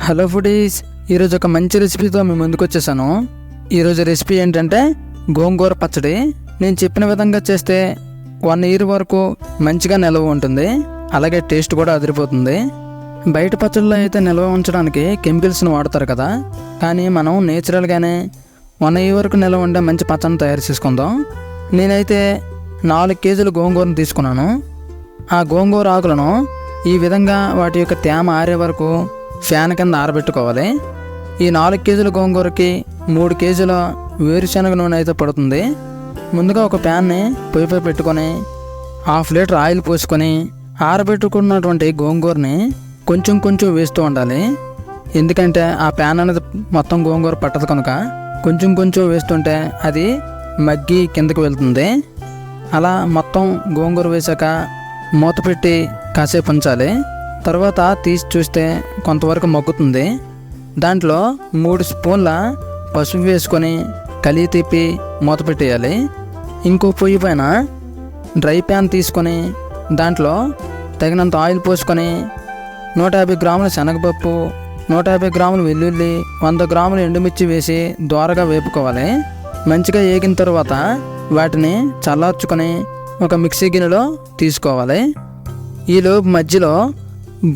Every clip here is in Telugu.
హలో ఫుడీస్, ఈరోజు ఒక మంచి రెసిపీతో మీ ముందుకు వచ్చేసాను. ఈరోజు రెసిపీ ఏంటంటే గోంగూర పచ్చడి. నేను చెప్పిన విధంగా చేస్తే 1 year వరకు మంచిగా నిల్వ ఉంటుంది, అలాగే టేస్ట్ కూడా అదిరిపోతుంది. బయట పచ్చడిలో అయితే నిల్వ ఉంచడానికి కెమికల్స్ని వాడతారు కదా, కానీ మనం నేచురల్గానే 1 year వరకు నిల్వ ఉండే మంచి పచ్చడిని తయారు చేసుకుందాం. నేనైతే 4 kg గోంగూరను తీసుకున్నాను. ఆ గోంగూర ఆకులను ఈ విధంగా వాటి యొక్క తేమ ఆరే వరకు ఫ్యాన్ కింద ఆరబెట్టుకోవాలి. ఈ 4 kg గోంగూరకి 3 kg వేరుశనగ నూనె అయితే పడుతుంది. ముందుగా ఒక ప్యాన్ని పొయ్యిపై పెట్టుకొని 1/2 లీటర్ ఆయిల్ పోసుకొని ఆరబెట్టుకున్నటువంటి గోంగూరని కొంచెం కొంచెం వేస్తూ ఉండాలి. ఎందుకంటే ఆ ప్యాన్ అనేది మొత్తం గోంగూర పట్టదు కనుక కొంచెం కొంచెం వేస్తుంటే అది మగ్గి కిందకి వెళ్తుంది. అలా మొత్తం గోంగూర వేసాక మూత పెట్టి కాసేపు ఉంచాలి. తర్వాత తీసి చూస్తే కొంతవరకు మగ్గుతుంది. దాంట్లో 3 స్పూన్ల పసుపు వేసుకొని కలిగి తిప్పి మూత పెట్టేయాలి. ఇంకో పొయ్యి పైన డ్రై ప్యాన్ తీసుకొని దాంట్లో తగినంత ఆయిల్ పోసుకొని 150 గ్రాముల శనగపప్పు, 150 గ్రాముల వెల్లుల్లి, 100 గ్రాముల ఎండుమిర్చి వేసి దోరగా వేపుకోవాలి. మంచిగా వేగిన తర్వాత వాటిని చల్లార్చుకొని ఒక మిక్సీ గిన్నెలో తీసుకోవాలి. ఈలోపు మధ్యలో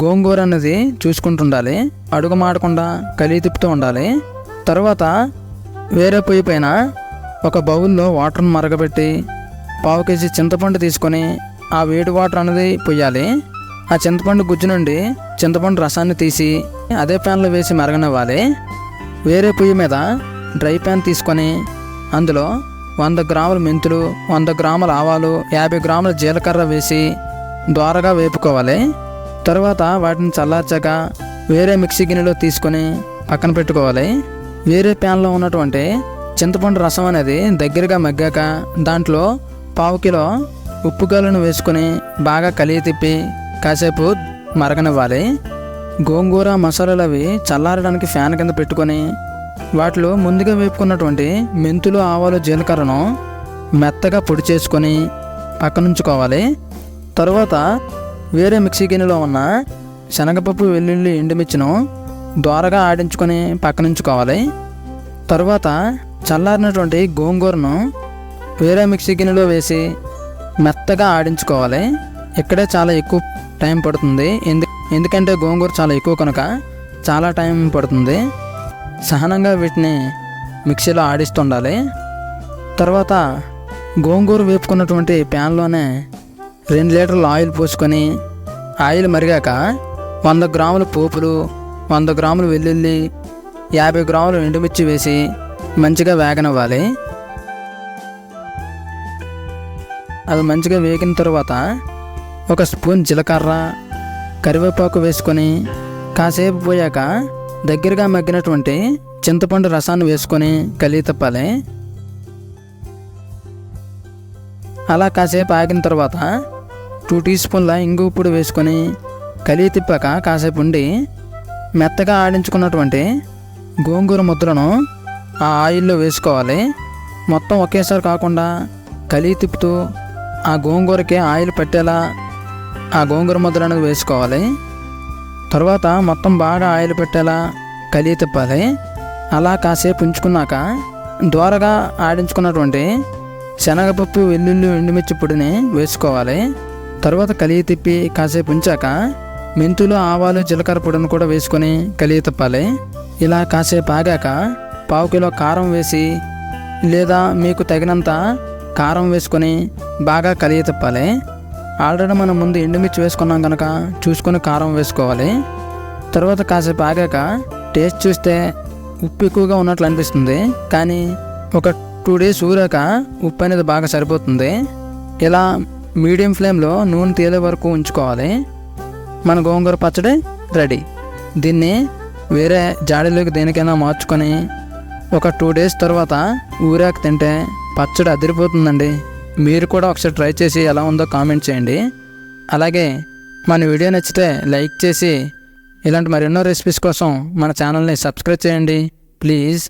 గోంగూర అనేది చూసుకుంటుండాలి, అడుగు మాడకుండా కలిగి తిప్పుతూ ఉండాలి. తర్వాత వేరే పొయ్యి పైన ఒక బౌల్లో వాటర్ని మరగబెట్టి 1/2 kg చింతపండు తీసుకొని ఆ వేడి వాటర్ అనేది పొయ్యాలి. ఆ చింతపండు గుజ్జు నుండి చింతపండు రసాన్ని తీసి అదే ప్యాన్లో వేసి మరగనివ్వాలి. వేరే పొయ్యి మీద డ్రై ప్యాన్ తీసుకొని అందులో 100 గ్రాముల మెంతులు, 100 గ్రాముల ఆవాలు, 50 గ్రాముల జీలకర్ర వేసి దోరగా వేపుకోవాలి. తర్వాత వాటిని చల్లార్చాక వేరే మిక్సీ గిన్నెలో తీసుకొని పక్కన పెట్టుకోవాలి. వేరే ప్యాన్లో ఉన్నటువంటి చింతపండు రసం అనేది దగ్గరగా మగ్గాక దాంట్లో 1/2 kg ఉప్పు గల్లును వేసుకొని బాగా కలిగి తిప్పి కాసేపు మరగనివ్వాలి. గోంగూర మసాలాలు అవి చల్లారడానికి ఫ్యాన్ కింద పెట్టుకొని వాటిలో ముందుగా వేపుకున్నటువంటి మెంతులు, ఆవాలు, జీలకర్రను మెత్తగా పొడి చేసుకొని పక్కనుంచుకోవాలి. తర్వాత వేరే మిక్సీ గిన్నెలో ఉన్న శనగపప్పు, వెల్లుల్లి, ఎండుమిర్చిను దోరగా ఆడించుకొని పక్కనుంచుకోవాలి. తర్వాత చల్లారినటువంటి గోంగూరను వేరే మిక్సీ గిన్నెలో వేసి మెత్తగా ఆడించుకోవాలి. ఇక్కడే చాలా ఎక్కువ టైం పడుతుంది, ఎందుకంటే గోంగూర చాలా ఎక్కువ కనుక చాలా టైం పడుతుంది. సహనంగా వీటిని మిక్సీలో ఆడిస్తుండాలి. తర్వాత గోంగూర వేపుకున్నటువంటి ప్యాన్లోనే 2 లీటర్ల ఆయిల్ పోసుకొని ఆయిల్ మరిగాక 100 గ్రాముల పోపులు, 100 గ్రాముల వెల్లుల్లి, 50 గ్రాముల ఎండుమిర్చి వేసి మంచిగా వేగనివ్వాలి. అవి మంచిగా వేగిన తర్వాత 1 స్పూన్ జీలకర్ర, కరివేపాకు వేసుకొని కాసేపు పోయాక దగ్గరగా మగ్గినటువంటి చింతపండు రసాన్ని వేసుకొని కలిగి తిప్పాలి. అలా కాసేపు ఆగిన తర్వాత 2 టీస్పూన్ల ఇంగు పొడి వేసుకొని కలిగి తిప్పాక కాసేపు ఉండి మెత్తగా ఆడించుకున్నటువంటి గోంగూర ముద్దలను ఆ ఆయిల్లో వేసుకోవాలి. మొత్తం ఒకేసారి కాకుండా కలిగి తిప్పుతూ ఆ గోంగూరకి ఆయిల్ పట్టేలా ఆ గోంగూర ముద్దలు అనేది వేసుకోవాలి. తర్వాత మొత్తం బాగా ఆయిల్ పెట్టేలా కలిగి తిప్పాలి. అలా కాసేపు ఉంచుకున్నాక దోరగా ఆడించుకున్నటువంటి శనగపప్పు, వెల్లుల్లి, ఎండుమిర్చి పొడిని వేసుకోవాలి. తర్వాత కలిగి తిప్పి కాసేపు ఉంచాక మెంతులు, ఆవాలు, జీలకర్ర పొడిని కూడా వేసుకొని కలిగి తిప్పాలి. ఇలా కాసేపు ఆగాక 1/2 kg కారం వేసి లేదా మీకు తగినంత కారం వేసుకొని బాగా కలిగి తిప్పాలి. ఆల్రెడీ మనం ముందు ఎండుమిర్చి వేసుకున్నాం కనుక చూసుకొని కారం వేసుకోవాలి. తర్వాత కాసేపు ఆగాక టేస్ట్ చూస్తే ఉప్పు ఎక్కువగా ఉన్నట్లు అనిపిస్తుంది, కానీ ఒక 2 days ఊరాక ఉప్పు అనేది బాగా సరిపోతుంది. ఇలా మీడియం ఫ్లేమ్లో నూనె తేలే వరకు ఉంచుకోవాలి. మన గోంగూర పచ్చడి రెడీ. దీన్ని వేరే జాడీలోకి దేనికైనా మార్చుకొని ఒక 2 days తర్వాత ఊరాక తింటే పచ్చడి అదిరిపోతుందండి. మీరు కూడా ఒకసారి ట్రై చేసి ఎలా ఉందో కామెంట్ చేయండి. అలాగే మన వీడియో నచ్చితే లైక్ చేసి ఇలాంటి మరెన్నో రెసిపీస్ కోసం మన ఛానల్ని సబ్స్క్రైబ్ చేయండి ప్లీజ్.